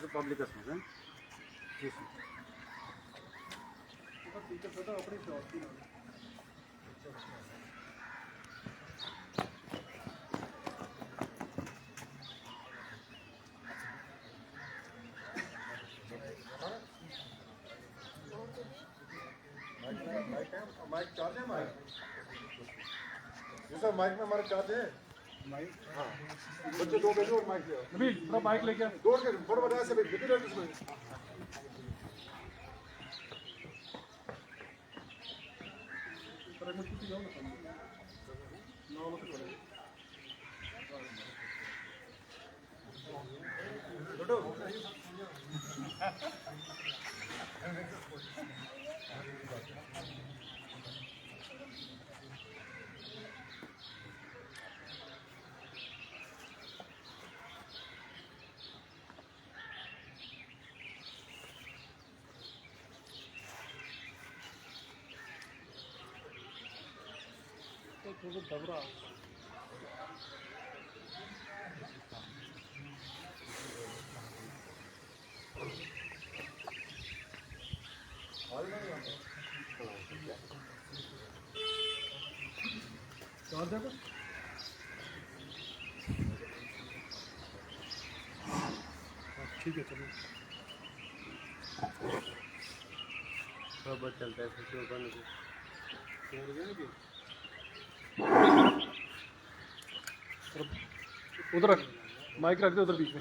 Public कसम जी mic charge है mic जी sir mic में हमारा चार्ज है माइक हाँ बच्चे दो भेजो और माइक ले आओ अभी थोड़ा बाइक लेके आ। दौड़ के फटाफट ऐसे भेज कितने रेट इसमें पर एक मुश्किल जाओ ना नौ लोग पड़े छोटो तो दबरा चार्ज है ठीक है चलो बहुत चलता है फिर उधर रख माइक रख दे उधर बीच में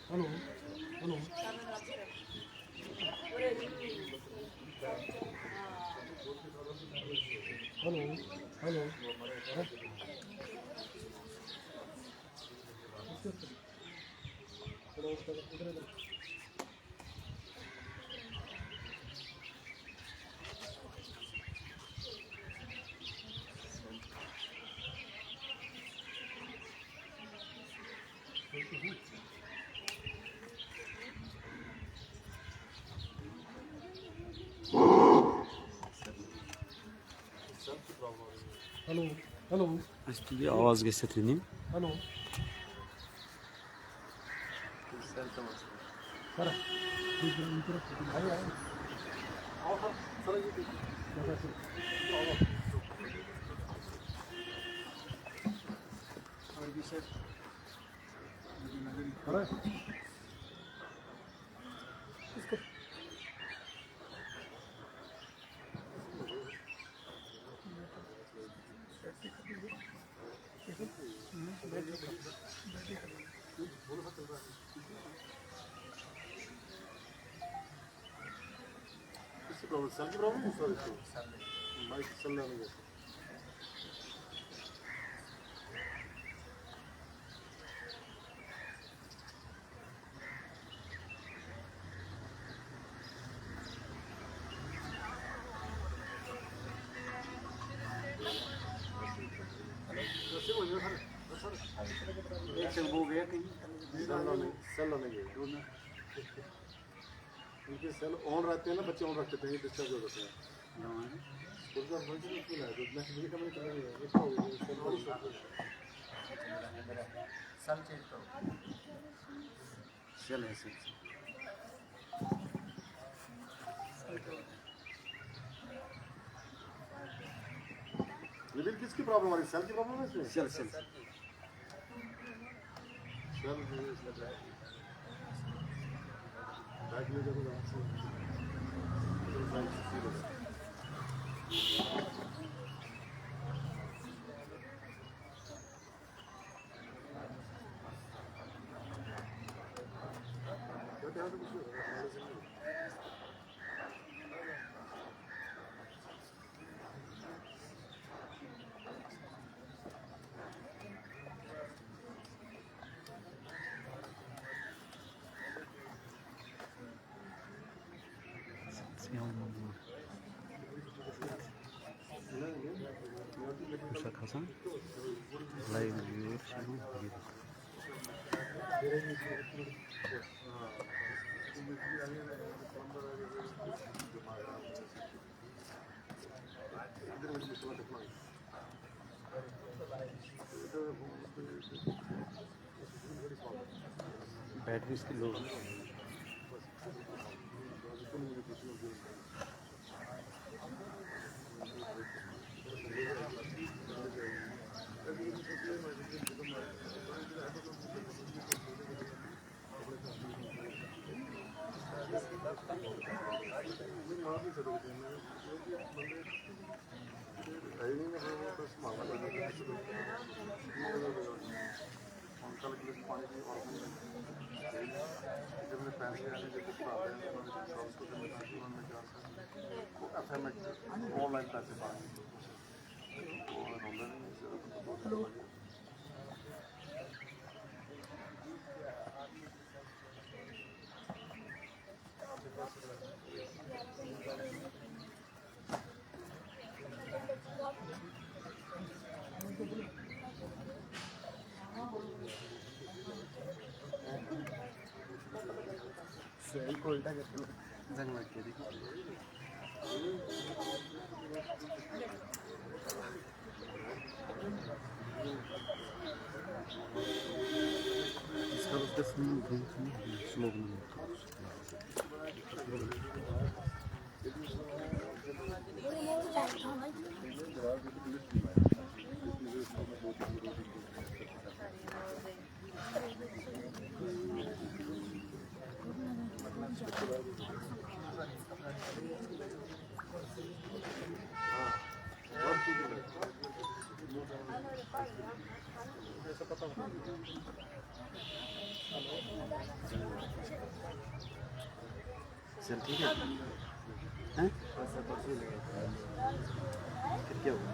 hello hello hello hello hello hello Üstü avaz getireyim. Hello sir cell की प्रॉब्लम है सर इसको माइक चल रहा नहीं है एक से वो गया कहीं सेल नहीं है उनके सेल ऑन रहते हैं ना बच्चे ऑन रखते हैं डिस्टर्ब हो जाते हैं उसका फंक्शन क्यों है तो मैं मुझे कमेंट कर रहा हूं ये क्या हो गया सब चीज तो चल है सर लेकिन किसकी प्रॉब्लम आ रही है सेल की प्रॉब्लम है इसमें चल चल सेल बैग ले जाओ वहां से Uşak Hasan. Live viewer şunu bir. Battery इसकी लो है। ऑनलाइन पैसे सही को उल्टा करके जंग लग गया देखो। इसका उसका स्लोग नहीं चल ठीक है। हैं? फिर क्या हुआ?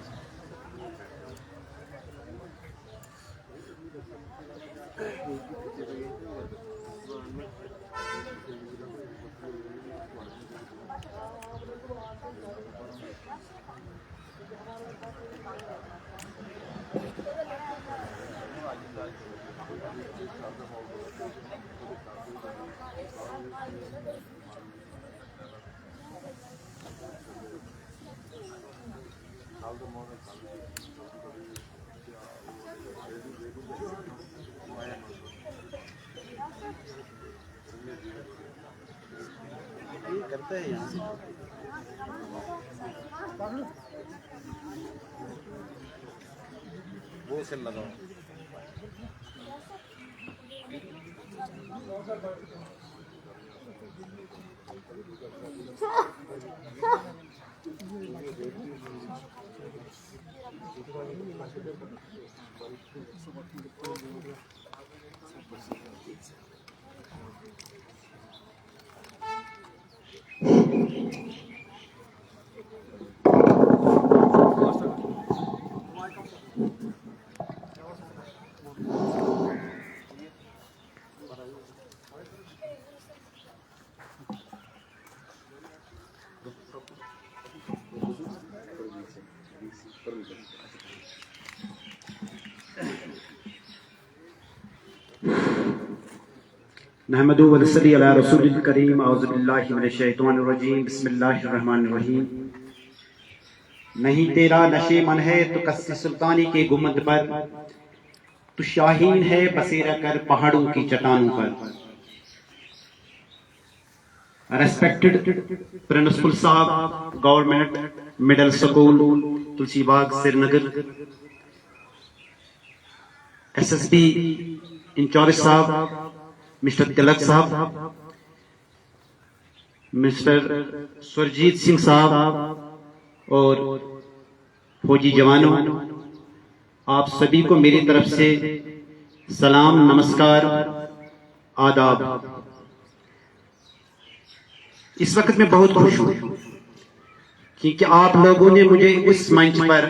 ये करता है यहाँ वो से लगाओ। नहमदुहु व नसल्ली अला रसूलिल करीम औज़ु बिल्लाहि मिनश शैतानिर रजीम बिस्मिल्लाहिर रहमानिर रहीम। नहीं तेरा नशे मन है तो कस्से सुल्तानी के गुम्बद पर, तू शाहीन है बसेरा कर पहाड़ों की चट्टानों पर। रेस्पेक्टेड प्रिंसिपल साहब government middle school Tulsibagh Srinagar, SSP incharge साहब मिस्टर तिलक साहब, मिस्टर सुरजीत सिंह साहब और फौजी जवानों, आप सभी को मेरी तरफ से सलाम, नमस्कार, आदाब। इस वक्त मैं बहुत खुश हूं क्योंकि आप लोगों ने मुझे इस मंच पर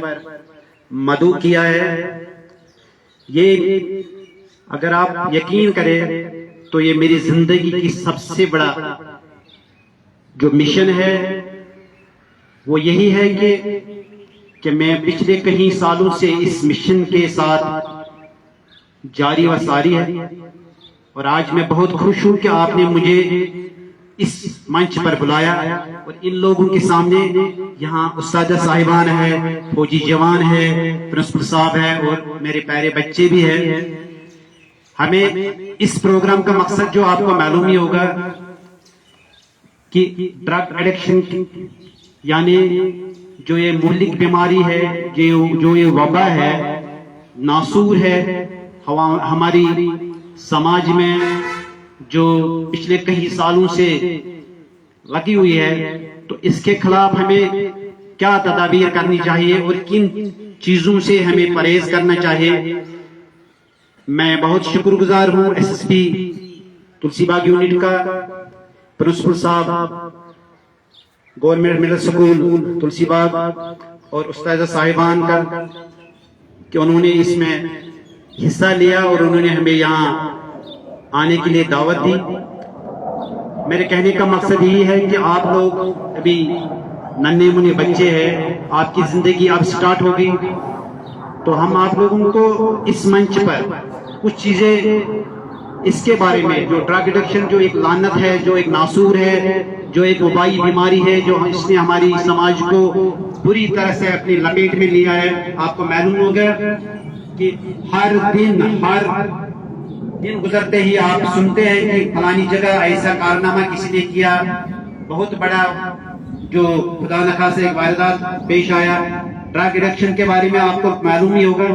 मदऊ किया है। ये अगर आप यकीन करें तो ये मेरी जिंदगी की सबसे बड़ा जो मिशन है वो यही है कि मैं पिछले कई सालों से इस मिशन के साथ जारी व सारी है, और आज मैं बहुत खुश हूं कि आपने मुझे इस मंच पर बुलाया और इन लोगों के सामने, यहाँ उस्तादा साहिबान है, फौजी जवान है, प्रिंसिपल साहब है और मेरे प्यारे बच्चे भी हैं। हमें इस प्रोग्राम का मकसद जो आपको मालूम ही होगा कि ड्रग एडिक्शन यानी जो ये मुहलिक बीमारी है, जो ये वबा है, नासूर है हमारी समाज में, जो पिछले कई सालों से लगी हुई है, तो इसके खिलाफ हमें क्या तदाबीर करनी चाहिए और किन चीजों से हमें परहेज करना चाहिए। मैं बहुत शुक्रगुजार हूं एसएसपी तुलसीबाग यूनिट का, प्रिंसिपल साहब गवर्नमेंट मिडिल स्कूल तुलसीबाग और उस्ताद साहिबान का कि उन्होंने इसमें हिस्सा लिया और उन्होंने हमें यहाँ आने के लिए दावत दी। मेरे कहने का मकसद यही है कि आप लोग अभी नन्हे मुन्ने बच्चे हैं, आपकी जिंदगी अब स्टार्ट होगी, तो हम आप लोगों को इस मंच पर कुछ चीजें इसके बारे में, जो ड्रग एडिक्शन जो एक लानत है, जो एक नासूर है, जो एक वबाई बीमारी है, जो इसने हमारी समाज को पूरी तरह से अपनी लपेट में लिया है। आपको मालूम होगा कि हर दिन गुजरते ही आप सुनते हैं कि फलानी जगह ऐसा कारनामा किसी ने किया, बहुत बड़ा जो खुदा न खासे एक वारदात पेश आया। ड्रग एडिक्शन के बारे में आपको मालूम ही होगा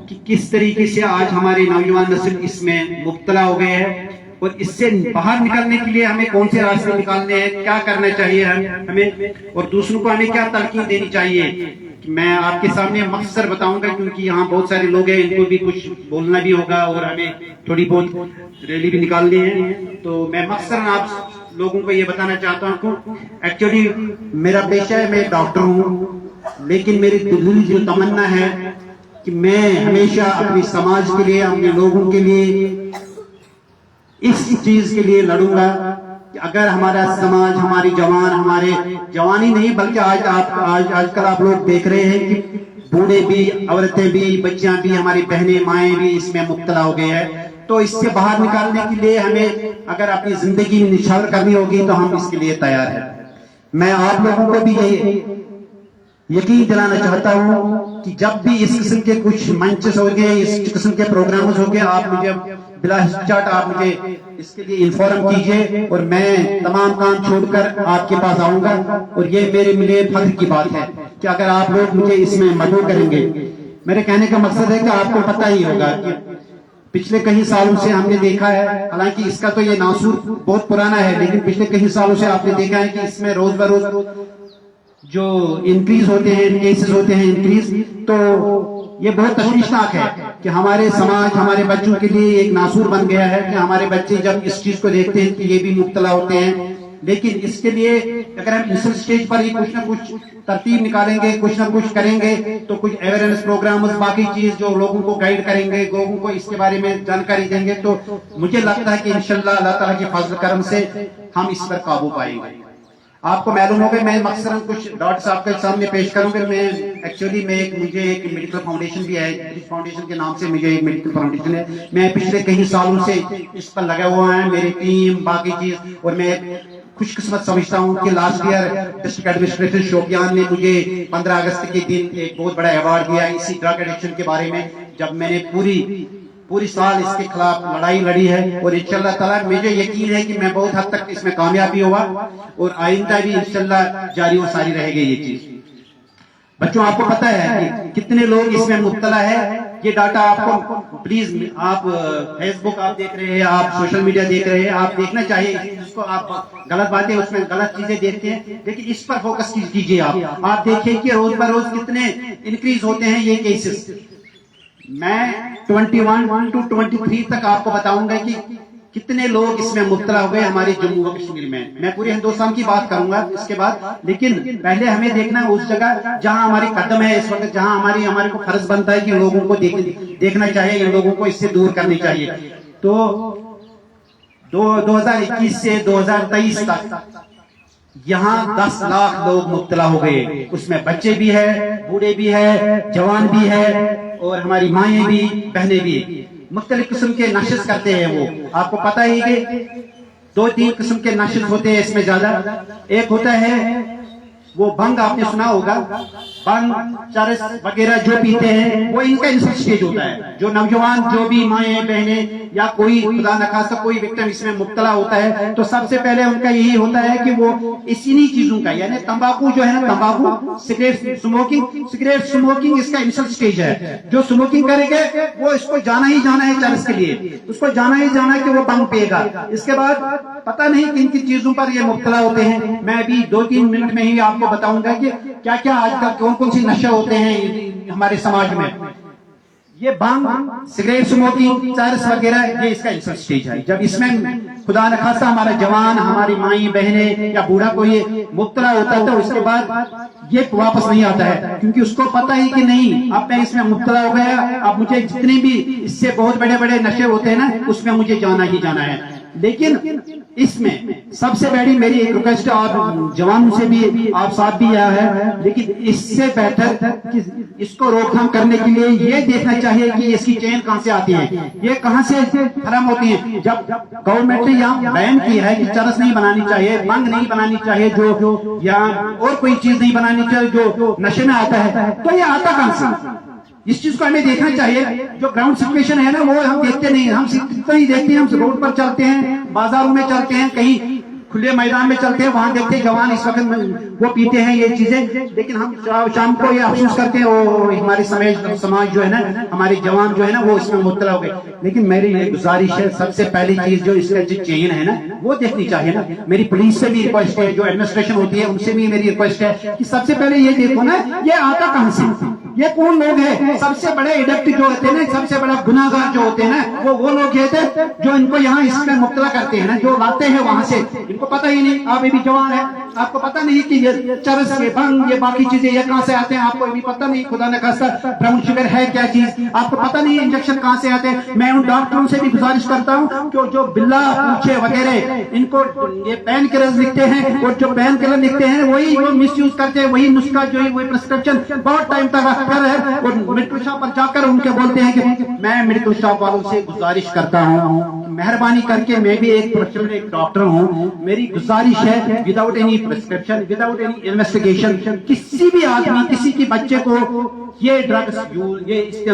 कि किस तरीके से आज हमारे नौजवान नस्ल इसमें मुब्तला हो गए हैं, और इससे बाहर निकलने के लिए हमें कौन से रास्ते निकालने हैं, क्या करना चाहिए हमें, और दूसरों को हमें क्या तलकीन देनी चाहिए। मैं आपके सामने मख्सर बताऊंगा क्योंकि यहाँ बहुत सारे लोग हैं, इनको भी कुछ बोलना भी होगा और हमें थोड़ी बहुत रैली भी निकालनी है। तो मैं मख्सर आप लोगों को ये बताना चाहता हूँ, एक्चुअली मेरा पेशा है, मैं डॉक्टर हूँ, लेकिन मेरी दिली जो तमन्ना है कि मैं हमेशा अपने समाज के लिए, अपने लोगों के लिए इस चीज के लिए लड़ूंगा कि अगर हमारा समाज, हमारी हमारे जवान ही नहीं बल्कि आजकल आप लोग देख रहे हैं कि बूढ़े भी, औरतें भी, बच्चियां भी, हमारी बहनें माएँ भी इसमें मुब्तला हो गए हैं। तो इससे बाहर निकालने के लिए हमें अगर अपनी जिंदगी में निछावर करनी होगी तो हम इसके लिए तैयार हैं। मैं आप लोगों को भी ये यकीन दिलाना चाहता हूं कि जब भी इस किस्म के कुछ मंचेस हो गए, इस किस्म के प्रोग्राम्स हो गए, आप मुझे बिला हिचकिचाहट आप मुझे इसके लिए इन्फॉर्म कीजिए और मैं तमाम काम छोड़कर आपके पास आऊंगा। और ये मेरे लिए फख्र की बात है कि अगर आप लोग मुझे इसमें मदद करेंगे। मेरे कहने का मकसद है कि आपको पता ही होगा कि पिछले कई सालों से हमने देखा है, हालांकि इसका तो ये नासूर बहुत पुराना है, लेकिन पिछले कई सालों से आपने देखा है कि इसमें रोज बरोज जो इंक्रीज होते हैं, केसेस होते हैं इंक्रीज, तो ये बहुत तशवीशनाक है कि हमारे समाज, हमारे बच्चों के लिए एक नासूर बन गया है कि हमारे बच्चे जब इस चीज को देखते हैं कि ये भी मुब्तला होते हैं। लेकिन इसके लिए अगर हम इस स्टेज पर ही कुछ ना कुछ तरतीब निकालेंगे, कुछ ना कुछ करेंगे, तो कुछ अवेयरनेस प्रोग्राम, बाकी चीज जो लोगों को गाइड करेंगे, लोगों को इसके बारे में जानकारी देंगे, तो मुझे लगता है कि इंशाल्लाह अल्लाह ताला के फजल करम से हम इस पर काबू पाएंगे। आपको मालूम होगा, मैं मकसरन कुछ डॉट्स आपके सामने पेश करूंगा। मुझे एक मेडिकल फाउंडेशन भी है, ब्रिज फाउंडेशन के नाम से मुझे एक मेडिकल फाउंडेशन है। मैं पिछले कई सालों से इस पर लगा हुआ है, मेरी टीम, बाकी चीज, और मैं खुशकिस्मत समझता हूं कि last year district administrator Shopian ने मुझे 15 अगस्त के दिन एक बहुत बड़ा अवार्ड दिया इसी ड्रग एडिक्शन के बारे में, जब मैंने पूरी साल इसके खिलाफ लड़ाई लड़ी है। और इंशाल्लाह ताला मुझे यकीन है कि मैं बहुत हद तक इसमें कामयाबी होगा और आइंदा भी इंशाल्लाह जारी और सारी रहेगी ये चीज। बच्चों, आपको पता है कि कितने लोग इसमें मुब्तला है? ये डाटा आपको प्लीज, आप फेसबुक आप देख रहे हैं, आप सोशल मीडिया देख रहे हैं, आप देखना चाहिए। जिसको आप गलत बातें, उसमें गलत चीजें देखते हैं, लेकिन इस पर फोकस कीजिए। आप देखिए कि रोज बरोज कितने इंक्रीज होते हैं ये केसेस। मैं 21 to 23 तक आपको बताऊंगा कि कितने लोग इसमें मुब्तला हो गए हमारे जम्मू व कश्मीर में। मैं पूरे हिंदुस्तान की बात करूंगा इसके बाद, लेकिन पहले हमें देखना है उस जगह जहां हमारी कदम है इस वक्त, जहां हमारे को फर्ज बनता है कि लोगों को देखना चाहिए, इन लोगों को इससे दूर करनी चाहिए। तो 2021 से 2023 तक यहाँ 10 लाख लोग मुब्तला हो गए। उसमें बच्चे भी है, बूढ़े भी है, जवान भी है, और हमारी माएँ भी, बहनें भी। मुख्तलिफ किस्म के नशे करते हैं वो। आपको पता ही कि 2-3 किस्म के नशे होते हैं इसमें ज्यादा। एक होता है वो भंग, आपने सुना होगा, भंग, चरस वगैरह जो पीते हैं, वो इनका इनिशियल स्टेज होता है। जो नौजवान, जो भी माएँ बहनें या कोई खुदा न खास्ता कोई विक्टिम इसमें मुब्तला होता है, तो सबसे पहले उनका यही होता है कि वो इन्हीं चीजों का, यानी तंबाकू जो है ना, तंबाकू, सिगरेट स्मोकिंग इसका इनिशियल स्टेज है। जो स्मोकिंग करेगा वो इसको जाना ही जाना है चरस के लिए, उसको जाना ही जाना है कि वो भंग पिएगा। इसके बाद पता नहीं किन किन चीजों पर ये मुब्तला होते हैं। मैं अभी 2-3 मिनट में ही आपको बताऊंगा कि क्या क्या आजकल कौन कौन सी नशा होते हैं हमारे समाज में। ये भांग, सिगरेट स्मोकिंग, चरस वगैरह, ये इसका इनिशियल स्टेज है। जब इसमें खुदा न खास्ता हमारा जवान, हमारी माई बहनें या बूढ़ा को ये मुब्तला होता है, तो उसके बाद ये वापस नहीं आता है, क्योंकि उसको पता ही कि नहीं, अब मैं इसमें मुब्तला हो गया, अब मुझे जितने भी इससे बहुत बड़े बड़े नशे होते हैं ना, उसमें मुझे जाना ही जाना है। लेकिन इसमें सबसे बड़ी मेरी एक रिक्वेस्ट है, और जवानों से भी, आप साथ भी आया है, लेकिन इससे बेहतर कि इसको रोकथाम करने के लिए ये देखना चाहिए कि इसकी चेन कहां से आती है, ये कहां से खत्म होती है। जब गवर्नमेंट ने यहाँ बैन किया है कि चरस नहीं बनानी चाहिए, भंग नहीं बनानी चाहिए, जो या और कोई चीज नहीं बनानी चाहिए जो नशे में आता है, तो ये आता कहां से? इस चीज को हमें देखना चाहिए। जो ग्राउंड सिचुएशन है ना, वो हम देखते नहीं, हम सिर्फ ही देखते हैं। हम रोड पर चलते हैं, बाजारों में चलते हैं, कहीं खुले मैदान में चलते हैं, वहां देखते हैं जवान इस वक्त वो पीते हैं ये चीजें, लेकिन हम शाम को ये अफसोस करते हैं वो हमारे समाज जो है ना, हमारे जवान जो है ना, वो इसमें मुब्तला हो गए। लेकिन मेरी ये गुजारिश है, सबसे पहली चीज जो इसका जो चेन है ना, वो देखनी चाहिए ना। मेरी पुलिस से भी रिक्वेस्ट है, जो एडमिनिस्ट्रेशन होती है उनसे भी मेरी रिक्वेस्ट है कि सबसे पहले ये देखो ना, ये आता कहां से, ये कौन लोग हैं। सबसे बड़े एडिक्ट जो होते हैं ना, सबसे बड़ा गुनाहगार जो होते हैं ना, वो लोग थे जो इनको यहाँ इसमें मुब्तला करते हैं ना, जो लाते हैं वहां से। इनको पता ही नहीं, आप अभी जवान है, आपको पता नहीं कि ये चरस, ये भंग, ये बाकी चीजें ये कहां से आते हैं, आपको अभी पता नहीं। खुदा न खास्ता ब्राउन शुगर है क्या चीज, आपको पता नहीं। इंजेक्शन कहां से आते हैं। मैं उन डॉक्टरों से भी गुजारिश करता हूँ कि जो बिल्ला, पूछे वगैरह, इनको ये पेन किलर लिखते हैं, और जो पेन किलर लिखते हैं वही वो मिस यूज करते हैं, वही नुस्खा जो है, वही प्रिस्क्रिप्शन बहुत टाइम तक रखकर है, और मेडिकल शॉप पर जाकर उनके बोलते हैं कि मैं मेडिकल शॉप वालों से गुजारिश करता हूँ, मेहरबानी करके, मैं भी एक प्रोफेशनल एक डॉक्टर हूँ, मेरी गुजारिश है, without any prescription, without any investigation, किसी भी आदमी, किसी के बच्चे को ये ड्रग्स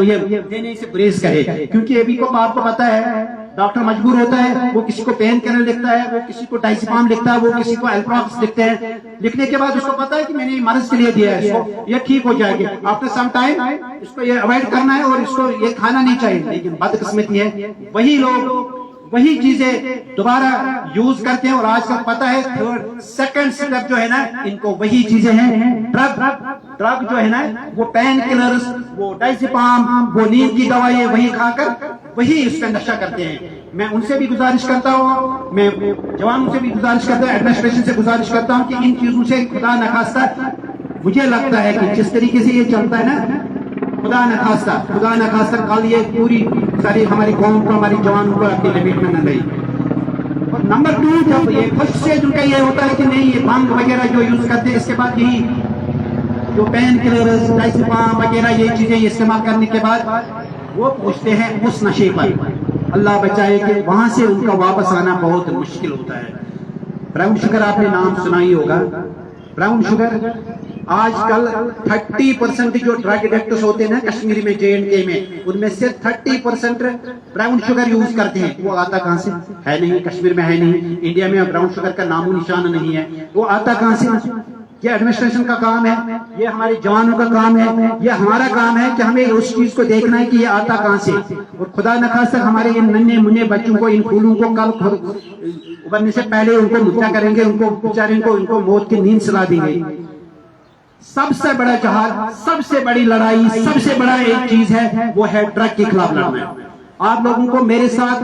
ये देने से गुरेज करे। क्योंकि अभी को आपको पता है, डॉक्टर मजबूर होता है, वो किसी को पेन किलर लिखता है, वो किसी को डाइज़ेपाम लिखता है, वो किसी को एल्प्रोक्स लिखते हैं। लिखने के बाद उसको पता है कि मैंने मर्ज के लिए दिया है, इसको ये ठीक हो जाएगी, आफ्टर सम टाइम इसको ये अवॉइड करना है और इसको ये खाना नहीं चाहिए। लेकिन बदकिस्मती है, वही लोग वही चीजें दोबारा यूज करते हैं, और आजकल पता है थर्ड सेकंड स्टेप जो है ना, इनको वही चीजें हैं, ड्रग जो है ना, वो पेन किलर्स, वो डाइज़ेपाम, वो नींद की दवाई, वही खाकर वही इसका नशा करते हैं। मैं उनसे भी गुजारिश करता हूँ, मैं जवानों से भी गुजारिश करता हूँ, एडमिनिस्ट्रेशन से गुजारिश करता हूँ कि इन चीजों से खुदा न खास्ता, मुझे लगता है कि जिस तरीके से ये चलता है ना, खुदा न खास्ता कल ये पूरी सारी हमारी कौम को, हमारी जवानों को अपनी लपेट में न लई। और नंबर 2, जब ये फर्स्ट स्टेज उनका ये होता है कि नहीं, ये भंग वगैरह जो यूज करते हैं, इसके बाद यही जो पेन किलर्स, डाइज़ेपाम वगैरह ये चीजें इस्तेमाल करने के बाद वो पूछते हैं उस नशे पर। अल्लाह बचाए कि वहां से उनका वापस आना बहुत मुश्किल होता है। ब्राउन शुगर आपने नाम सुना ही होगा। ब्राउन शुगर आजकल 30% जो ड्रग एडिक्ट्स होते हैं ना कश्मीर में, J&K में, उनमें से 30% ब्राउन शुगर यूज करते हैं। वो आता कहां से है? नहीं, कश्मीर में है नहीं, इंडिया में ब्राउन शुगर का नामो निशान नहीं है। वो आता कहां से? ये एडमिनिस्ट्रेशन का काम है, ये हमारे जवानों का काम है, ये हमारा काम है कि हमें उस चीज को देखना है कि ये आता कहां से। और खुदा न खास्ता हमारे इन नन्हे मुन्ने बच्चों को, इन फूलों को कल उबरने से पहले उनको मुद्दा करेंगे, उनको बेचारे को उनको मौत की नींद सुला दी गई। सबसे बड़ा जहाज, सबसे बड़ी लड़ाई, सबसे बड़ा एक चीज है, वो है ड्रग के खिलाफ लड़ना। आप लोगों को मेरे साथ,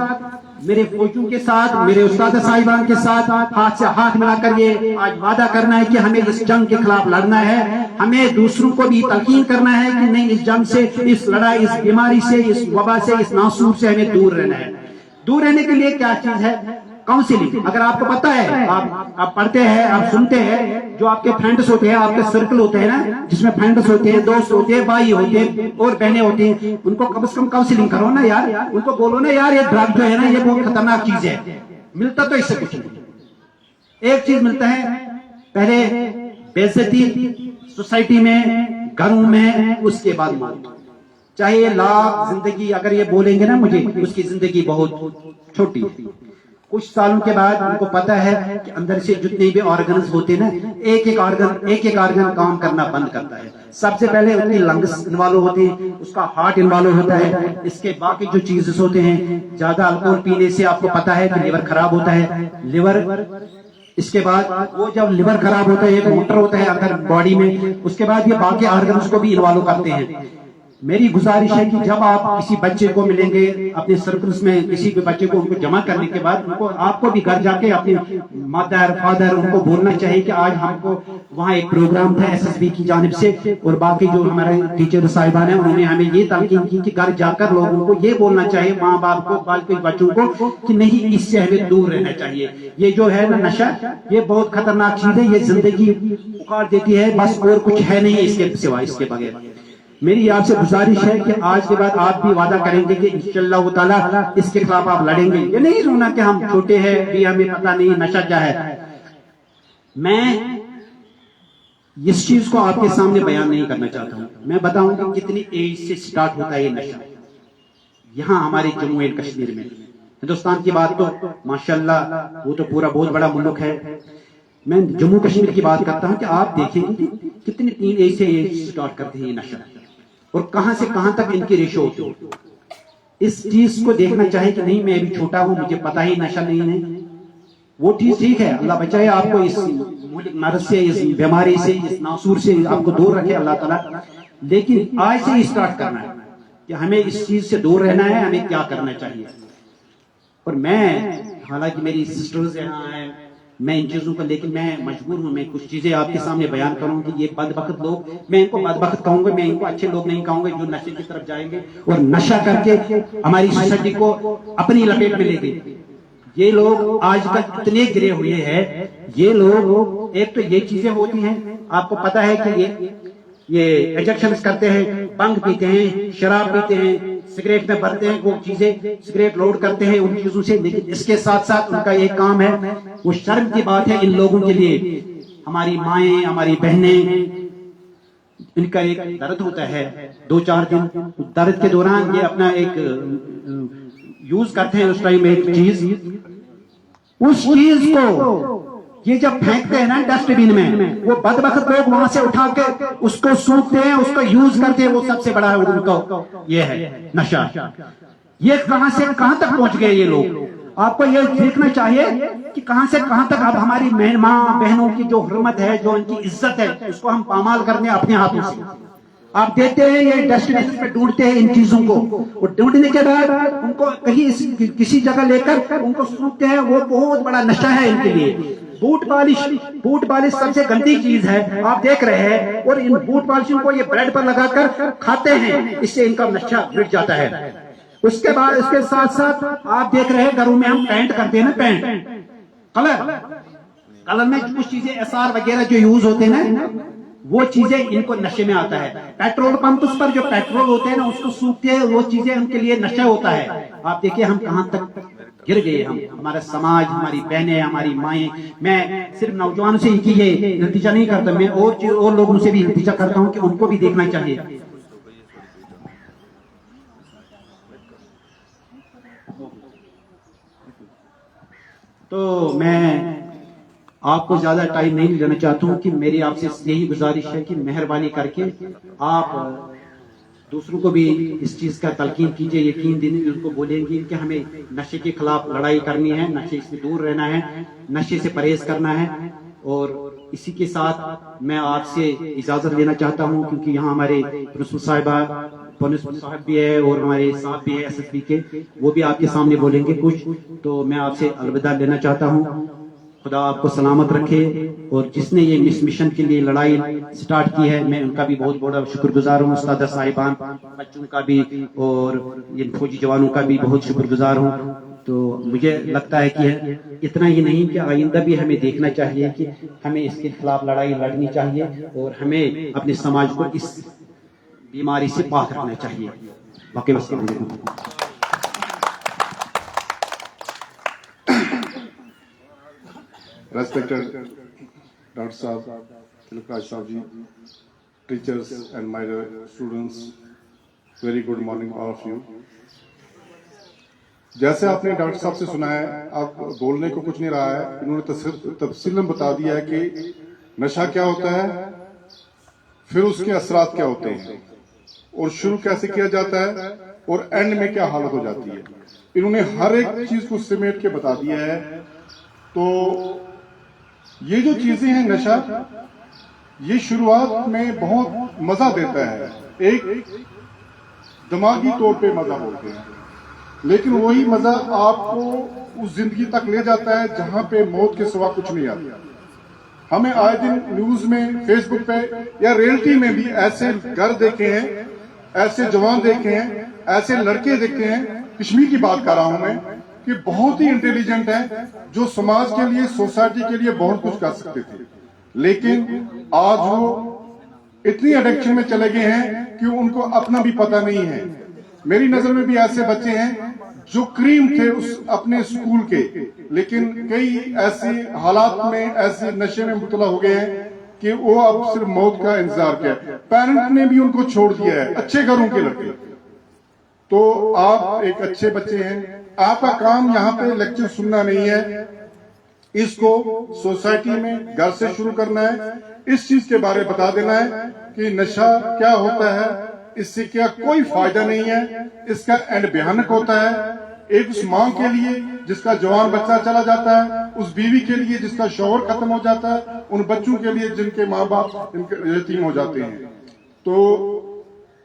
मेरे फौजियों के साथ, मेरे उस्ताद साहिबान के साथ हाथ से हाथ मिलाकर ये आज वादा करना है कि हमें इस जंग के खिलाफ लड़ना है। हमें दूसरों को भी तलकीन करना है कि नहीं, इस जंग से, इस लड़ाई, इस बीमारी से, इस वबा से, इस नासूर से हमें दूर रहना है। दूर रहने के लिए क्या चीज है? काउंसिलिंग। अगर आपको पता है, आप पढ़ते हैं, आप सुनते हैं, जो आपके फ्रेंड्स होते हैं, आपके सर्कल होते हैं ना, जिसमें फ्रेंड्स होते हैं, दोस्त होते हैं, भाई होते हैं और बहनें होती हैं, उनको कम से कम काउंसिलिंग करो ना यार, उनको बोलो ना यार ये ड्रग जो है ना ये बहुत खतरनाक चीज है। मिलता तो इससे कुछ नहीं, एक चीज मिलता है, पहले बेइज्जती सोसाइटी में, घरों में, उसके बाद मौत। चाहे लाख जिंदगी अगर ये बोलेंगे ना मुझे, उसकी जिंदगी बहुत छोटी है। कुछ सालों के बाद उनको पता है कि अंदर से जितने भी ऑर्गन्स होते हैं ना, एक एक ऑर्गन काम करना बंद करता है। सबसे पहले उसकी लंग्स इन्वॉल्व होती है, उसका हार्ट इन्वॉल्व होता है, इसके बाकी जो चीजेस होते हैं, ज्यादा अल्कोहल पीने से आपको पता है कि लिवर खराब होता है। लिवर, इसके बाद वो जब लिवर खराब होता है, एक मोटर होता है अंदर बॉडी में, उसके बाद ये बाकी ऑर्गन्स को भी इन्वॉल्व करते हैं। मेरी गुजारिश है कि जब आप किसी बच्चे को मिलेंगे अपने सर्कल्स में, किसी भी बच्चे को, उनको जमा करने के बाद उनको, आपको भी घर जाके अपने मदर फादर उनको बोलना चाहिए कि आज हमको वहाँ एक प्रोग्राम था एसएसबी की जानिब से, और बाकी जो हमारे टीचर साहिबान है उन्होंने हमें ये ताकीद की कि घर जाकर लोगों को ये बोलना चाहिए, माँ बाप को, बाकी बच्चों को, कि नहीं, इससे हमें दूर रहना चाहिए। ये जो है ना नशा, ये बहुत खतरनाक चीज है, ये जिंदगी उखाड़ देती है, बस और कुछ है नहीं इसके सिवा, इसके बगैर। मेरी आपसे गुजारिश है कि आज के बाद आप भी वादा करेंगे कि इंशाअल्लाह ताला इसके खिलाफ आप लड़ेंगे। ये नहीं सुनना कि हम छोटे हैं, भी हमें पता नहीं नशा क्या है। मैं इस चीज को आपके सामने बयान नहीं करना चाहता हूं, मैं बताऊंगा कितनी एज से स्टार्ट होता है ये नशा। यहाँ हमारे जम्मू एंड कश्मीर में, हिंदुस्तान की बात तो माशाल्लाह वो तो पूरा बहुत बड़ा मुल्क है, मैं जम्मू कश्मीर की बात करता हूं कि आप देखेंगे कितनी टीन एज से ये स्टार्ट करते हैं ये नशा, और कहां से कहां तक इनकी रेशो होती है। इस चीज को देखना चाहिए कि नहीं, मैं अभी छोटा हूं, मुझे पता ही नशा नहीं है, वो चीज ठीक है, अल्लाह बचाए आपको इस मर्ज से, इस बीमारी से, इस नासूर से आपको दूर रखे अल्लाह ताला। लेकिन आज से ही स्टार्ट करना है कि हमें इस चीज से दूर रहना है, हमें क्या करना चाहिए। और मैं, हालांकि मेरी सिस्टर्स यहाँ हैं, मैं इन चीजों को, लेकिन मैं मजबूर हूं, मैं कुछ चीजें आपके सामने बयान करूं कि ये बदबख्त लोग, मैं इनको बदबख्त कहूंगा, मैं इनको अच्छे लोग नहीं कहूंगा, जो नशे की तरफ जाएंगे और नशा करके हमारी सोसाइटी को अपनी लपेट में ले गए। ये लोग आजकल इतने गिरे हुए हैं, ये लोग, एक तो ये चीजें होती हैं, आपको पता है कि ये एजेक्शन करते हैं, बंग पीते हैं, शराब पीते हैं, सिगरेट में भरते हैं, वो चीजें सिगरेट लोड करते हैं उन चीजों से। लेकिन इसके साथ साथ उनका एक काम है, वो शर्म की बात है इन लोगों के लिए, हमारी माएं, हमारी बहनें, इनका एक दर्द होता है 2-4 दिन, दर्द के दौरान ये अपना एक यूज करते हैं उस टाइम एक चीज, उस चीज को ये जब फेंकते हैं ना डस्टबिन में, वो बदबख्त लोग वहां से उठा के उसको सूखते हैं, उसको यूज करते हैं, वो सबसे बड़ा उनको ये है नशा। ये कहां से कहां तक पहुंच गए ये लोग। आपको ये देखना चाहिए कि कहां से कहां तक अब हमारी मां बहनों की जो हुर्मत है, जो उनकी इज्जत है, उसको हम पामाल करने अपने हाथों से। आप देखते हैं ये डस्टबिन पे ढूंढते हैं इन चीजों को, और ढूंढने के बाद उनको कहीं किसी जगह लेकर उनको सूखते हैं, वो बहुत बड़ा नशा है इनके लिए। बूट पॉलिश सबसे गंदी चीज है, आप देख रहे हैं, और इन बूट पॉलिश को ये ब्रेड पर लगाकर खाते हैं, इससे इनका नशा मिट जाता है। उसके बाद इसके साथ साथ आप देख रहे हैं घरों में हम पेंट करते हैं ना, पेंट कलर में कुछ चीजें एसआर वगैरह जो यूज होते हैं ना, वो चीजें इनको नशे में आता है। पेट्रोल पंप पर जो पेट्रोल होते हैं ना, उसको सूखते हैं, वो चीजें उनके लिए नशा होता है। आप देखिए हम कहां तक गिर गए, हम, हमारा समाज, हमारी बहनें, हमारी माएं। मैं सिर्फ नौजवानों से ही ये नतीजा नहीं करता, मैं और लोगों से भी नतीजा करता हूं कि उनको भी देखना चाहिए। तो मैं आपको ज्यादा टाइम नहीं लेना चाहता हूं कि मेरी आपसे यही गुजारिश है कि मेहरबानी करके आप दूसरों को भी इस चीज का तलकीन कीजिए, यकीन दिन उनको बोलेंगे कि हमें नशे के खिलाफ लड़ाई करनी है, नशे से दूर रहना है, नशे से परहेज करना है। और इसी के साथ मैं आपसे इजाजत लेना चाहता हूं, क्योंकि यहाँ हमारे प्रिंसिपल साहब भी है और हमारे साहब भी है एसएसबी के, वो भी आपके सामने बोलेंगे कुछ। तो मैं आपसे अलविदा लेना चाहता हूँ। खुदा आपको सलामत रखे, और जिसने ये इस मिशन के लिए लड़ाई स्टार्ट की है, मैं उनका भी बहुत बड़ा शुक्रगुजार हूँ, उस्ताद साहिबान, बच्चों का भी और इन फौजी जवानों का भी बहुत शुक्रगुजार हूँ। तो मुझे लगता है कि इतना ही नहीं कि आइंदा भी हमें देखना चाहिए कि हमें इसके खिलाफ लड़ाई लड़नी चाहिए और हमें अपने समाज को इस बीमारी से पाक रखना चाहिए। बाकी बस Respected Dr. Saab, Tilak Saab ji, teachers and my students, very good morning all of you. जैसे आपने डॉक्टर साहब से सुना है, आप बोलने को कुछ नहीं रहा है, इन्होंने तफसीलन बता दिया है कि नशा क्या होता है, फिर उसके असरात क्या होते हैं और शुरू कैसे किया जाता है और एंड में क्या हालत हो जाती है। इन्होंने हर एक चीज को सिमेट के बता दिया है। तो ये जो चीजें हैं नशा, ये शुरुआत में बहुत मजा देता है, एक दिमागी तौर पे मजा बोलते हैं, लेकिन वही मजा आपको उस जिंदगी तक ले जाता है जहां पे मौत के सिवा कुछ नहीं आता। हमें आए दिन न्यूज में, फेसबुक पे या रियलिटी में भी ऐसे घर देखे हैं, ऐसे जवान देखे हैं, ऐसे लड़के देखे हैं, कश्मीर की बात कर रहा हूं मैं, कि बहुत ही इंटेलिजेंट है, जो समाज के लिए, सोसाइटी के लिए बहुत कुछ कर सकते थे, लेकिन आज वो इतनी एडिक्शन में चले गए हैं कि उनको अपना भी पता नहीं है। मेरी नजर में भी ऐसे बच्चे हैं जो क्रीम थे उस अपने स्कूल के, लेकिन कई ऐसे हालात में, ऐसे नशे में मुब्तला हो गए हैं कि वो अब सिर्फ मौत का इंतजार किया। पेरेंट ने भी उनको छोड़ दिया है, अच्छे घरों के लड़के। तो आप एक अच्छे बच्चे हैं, आपका काम यहाँ पे लेक्चर सुनना नहीं है, इसको सोसाइटी में घर से शुरू करना है, इस चीज के बारे में बता देना है कि नशा क्या होता है, इससे क्या कोई फायदा नहीं है, इसका एंड भयानक होता है। एक उस मां के लिए जिसका जवान बच्चा चला जाता है, उस बीवी के लिए जिसका शौहर खत्म हो जाता है, उन बच्चों के लिए जिनके माँ बाप यतीम हो जाते हैं। तो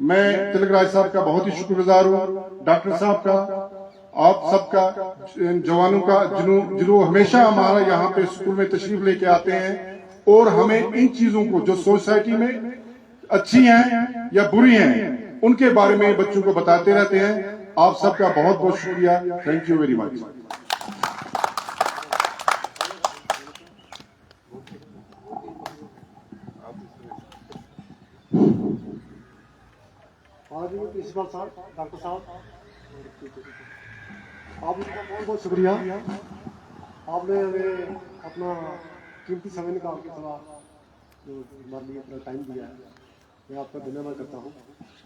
मैं तिलक राज साहब का बहुत ही शुक्रगुजार हूँ, डॉक्टर साहब का, आप सबका, जवानों का, जिन्होंने हमेशा हमारा यहाँ पे स्कूल में तशरीफ लेके आते हैं और हमें इन चीजों को जो सोसाइटी में अच्छी हैं या बुरी हैं उनके बारे में बच्चों को बताते रहते हैं। आप सबका बहुत बहुत शुक्रिया। Thank you very much. Principal साहब, डॉक्टर साहब, आपका बहुत बहुत शुक्रिया। आपने हमें अपना कीमती समय निकाल के थोड़ा जो हमारे लिए अपना टाइम दिया है, मैं आपका धन्यवाद करता हूँ।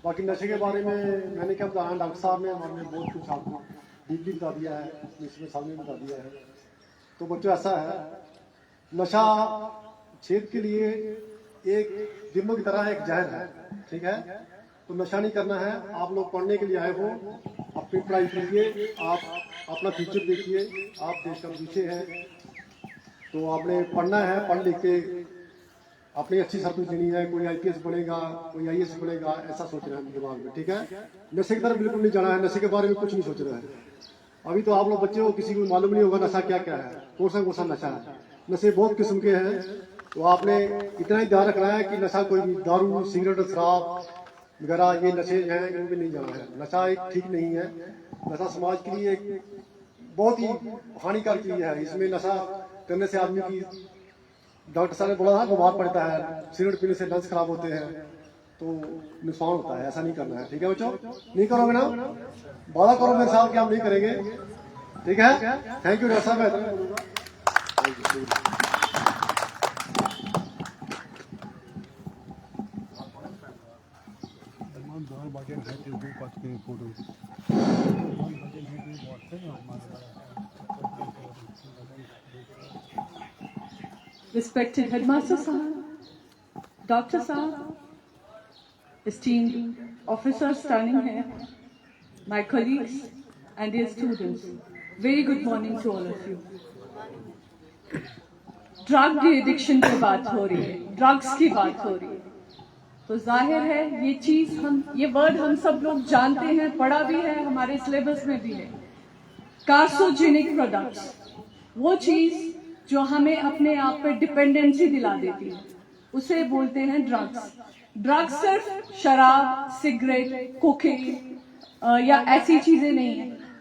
बाकी नशे के बारे में मैंने क्या बताया, डॉक्टर साहब ने हमारे बहुत कुछ आपको डीपली बता दिया है, इसमें सामने बता दिया है। तो बच्चों ऐसा है, नशा सेहत के लिए एक दिमाग की तरह एक जहर है, ठीक है। तो नशा नहीं करना है। आप लोग पढ़ने के लिए आए हो, अपनी पढ़ाई कीजिए, आप अपना फ्यूचर देखिए, आप देश का भविष्य है। तो आपने पढ़ना है, पढ़ लिख के अपनी अच्छी सर्विस देनी है। कोई IPS बनेगा, कोई IAS बनेगा, ऐसा सोच रहे हैं दिमाग में, ठीक है। नशे की तरफ बिल्कुल नहीं जाना है, नशे के बारे में कुछ नहीं सोच रहा है। अभी तो आप लोग बच्चे हो, किसी को मालूम नहीं होगा नशा क्या क्या है, कौन सा नशा है। नशे बहुत किस्म के हैं, तो आपने इतना ही ध्यान रखना है कि नशा कोई भी दारू, सिगरेट, शराब वगैरह ये नशे हैं, इनमें नहीं जाना है। नशा एक ठीक नहीं है। नशा समाज के लिए एक बहुत ही हानिकारक चीज है। इसमें नशा करने से आदमी की, डॉक्टर साहब ने बोला था, बीमार पड़ता है, सिगरेट पीने से लंग्स खराब होते हैं, तो नुकसान होता है। ऐसा नहीं करना है, ठीक है बच्चों। नहीं करोगे ना, वादा करो मेरे साथ कि हम नहीं करेंगे, ठीक है। थैंक यू डॉक्टर साहब। Respected Headmaster Sahab, Doctor Sahab, esteemed officers standing here, my colleagues and dear students, very good morning to all of you. Drug addiction की बात हो रही है, ड्रग्स की बात हो रही है, तो जाहिर है ये वर्ड हम सब लोग जानते हैं, पढ़ा भी है, हमारे सिलेबस में भी है। कार्सिनोजेनिक प्रोडक्ट्स, वो चीज जो हमें अपने आप पे डिपेंडेंसी दिला देती है, उसे बोलते हैं ड्रग्स। ड्रग्स सिर्फ शराब, सिगरेट, कोकेन या ऐसी चीजें नहीं है।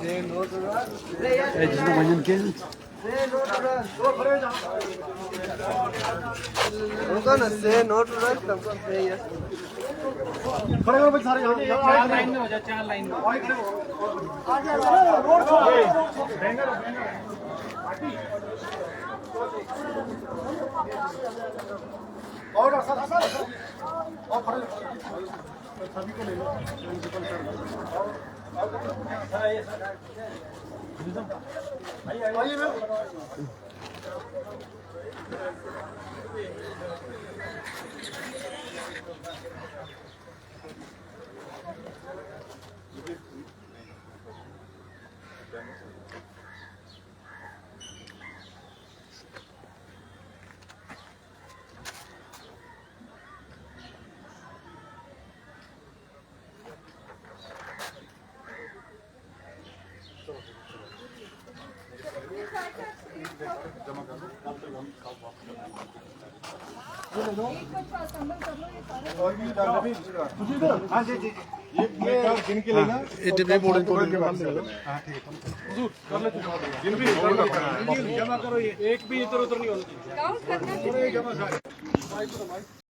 जिसको वजन के उनको ना से नोट रख तुमको से यस खड़े हो भाई सारे यहाँ चार लाइन में हो जाए, 4 लाइन में। और और खड़े सभी को ले लो प्रिंसिपल सर आइए मैम हाँ जी जी ये गिन के लेना ये डिब्बे बोर्ड के बाद से हाँ ठीक है हुजूर कर लेते हैं गिन भी जमा करो ये एक भी इधर उधर नहीं होना चाहिए काउंट करना जमा